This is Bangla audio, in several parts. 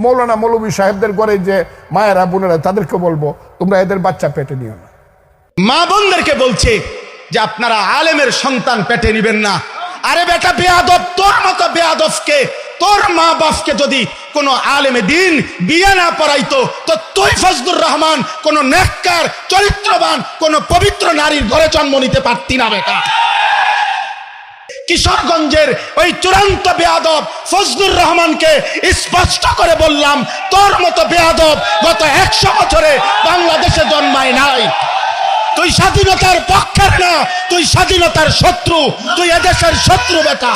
মৌলানা মৌলভী সাহেবদের ঘরে যে মায়েরা বোনেরা তাদেরকে বলবো তোমরা এদের বাচ্চা পেটে নিও না। মা বোনদেরকে বলছে যে আপনারা আলেমের সন্তান পেটে নিবেন না। আরে বেটা বেয়াদব, তোর মতো বেয়াদবকে, তোর মা বাপকে যদি কোনো আলেমে দিন বিয়ে না পড়াইতো তো তুই ফজলুর রহমান কোন নেককার চরিত্রবান কোন পবিত্র নারীর ঘরে জন্ম নিতে পারতি না বেটা। কিশোরগঞ্জের ওই চূড়ান্ত বেয়াদব ফজলুর রহমানকে স্পষ্ট করে বললাম, তোর মতো বেয়াদব গত 100 বছরে বাংলাদেশে জন্মায় নাই। তুই স্বাধীনতার পক্ষের না, তুই স্বাধীনতার শত্রু, তুই এদেশের শত্রু বেটা।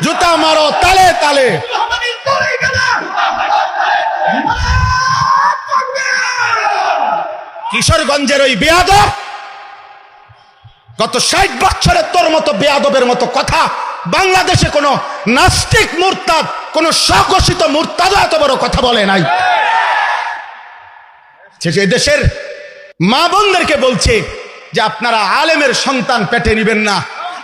জুতা মারো তালে তালে। কিশোরগঞ্জের ওই বেয়াদব গত 60 বছরে তোর মতো বেয়াদবের মতো কথা বাংলাদেশে কোন নাস্তিক মুরতাদ, কোন স্বঘোষিত মুরতাদ এত বড় কথা বলে নাই। সে দেশের মা বোনদেরকে বলছে যে আপনারা আলেমের সন্তান পেটে নিবেন না।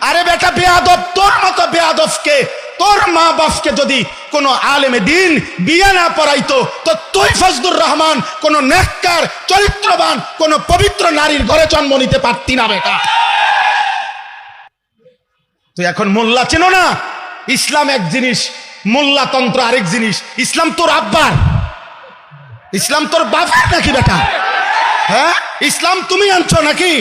আরে বেটা বেয়াদব, তোর মতো বেয়াদবকে, তোর মা বাপকে যদি কোন আলেমে দিন বিয়ে না পড়াইতো তো তুই ফজলুর রহমান কোন নেককার চরিত্রবান কোন পবিত্র নারীর ঘরে জন্ম নিতে পারতি না বেটা। তুই এখন মোল্লা চেনো না? ইসলাম এক জিনিস, মোল্লাতন্ত্র আরেক জিনিস। ইসলাম তোর আব্বার, ইসলাম তোর বাবার নাকি বেটা? হ্যাঁ, ইসলাম তুমি আনছো নাকি?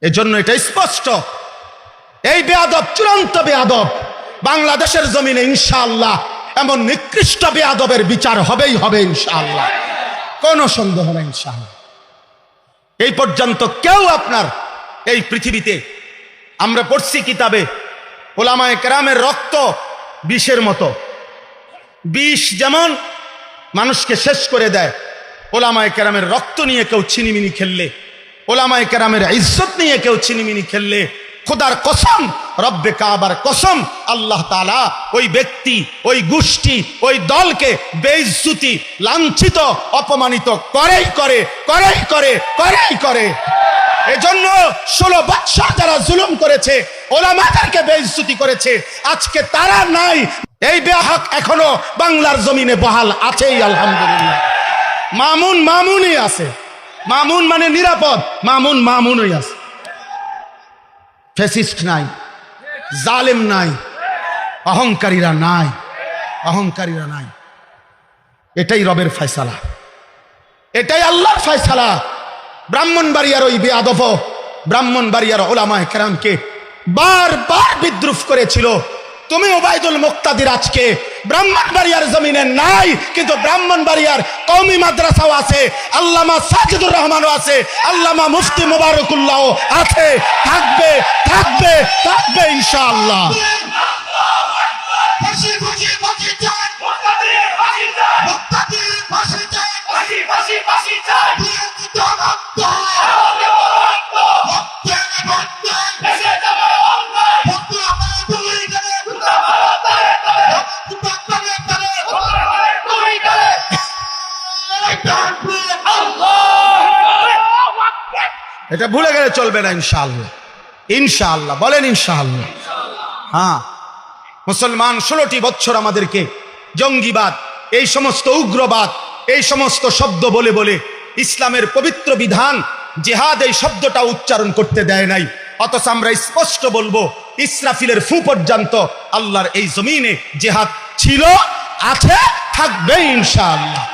এজন্য এটা স্পষ্ট, এই বেয়াদব চূড়ান্ত বেয়াদব। বাংলাদেশের জমিনে ইনশাআল্লাহ এমন নিকৃষ্ট বেয়াদবের বিচার হবেই হবে ইনশাআল্লাহ, কোনো সন্দেহ নেই ইনশাআল্লাহ। এই পর্যন্ত কেউ আপনার এই পৃথিবীতে, আমরা পড়ছি কিতাবে, ওলামায়ে কেরামের রক্ত বিষের মতো, বিষ যেমন মানুষকে শেষ করে দেয়, ওলামায়ে কেরামের রক্ত নিয়ে কেউ ছিনিমিনি খেললে, ওলামায়ে কেরামের ইজ্জত নিয়ে কেউ ছিনিমিনি খেললে, খোদার কসম, রব্বে কাবার কসম, আল্লাহ তাআলা ওই ব্যক্তি, ওই গোষ্ঠী, ওই দলকে বেইজ্জতি, লাঞ্ছিত, অপমানিত করেই করে, করেই করে, করেই করে। এজন্য 16 বৎসর যারা জুলুম করেছে, ওলামাদেরকে বেইজ্জতি করেছে, আজকে তারা নাই। এই বেহক এখনো বাংলার জমিনে বহাল আছেই আলহামদুলিল্লাহ। মামুন মামুনই আছে, মামুন মানে নিরাপদ, মামুন মামুনই আছে। ফ্যাসিস্ট নাই, জালেম নাই, অহংকারীরা নাই, অহংকারীরা নাই। এটাই রবের ফয়সালা, এটাই আল্লাহর ফয়সালা। ব্রাহ্মণবাড়িয়ার ওই বেয়াদব, ব্রাহ্মণবাড়িয়ার ওলামায়ে কেরামকে বারবার বিদ্রুপ করেছিল। তুমি ওবায়দুল মুক্তাদির আজকে ব্রাহ্মণবাড়িয়ার জমিনে নাই, কিন্তু ব্রাহ্মণবাড়িয়ার কওমি মাদ্রাসাও আছে, আল্লামা সাজিদুর রহমানও আছে, আল্লামা মুফতি মুবারকুল্লাহ আছে, থাকবে থাকবে থাকবে ইনশাআল্লাহ। এটা ভুলে গেলে চলবে না ইনশাআল্লাহ, ইনশাআল্লাহ বলেন ইনশাআল্লাহ। হ্যাঁ, মুসলমান 16টি বছর আমাদেরকে জঙ্গিবাদ, এই সমস্ত উগ্রবাদ, এই সমস্ত শব্দ বলে বলে ইসলামের পবিত্র বিধান জিহাদ এই শব্দটা উচ্চারণ করতে দেয় নাই। অথচ আমরা স্পষ্ট বলবো, ইসরাফিলের ফু পর্যন্ত আল্লাহর এই জমিনে জিহাদ ছিল, আছে, থাকবে ইনশাআল্লাহ।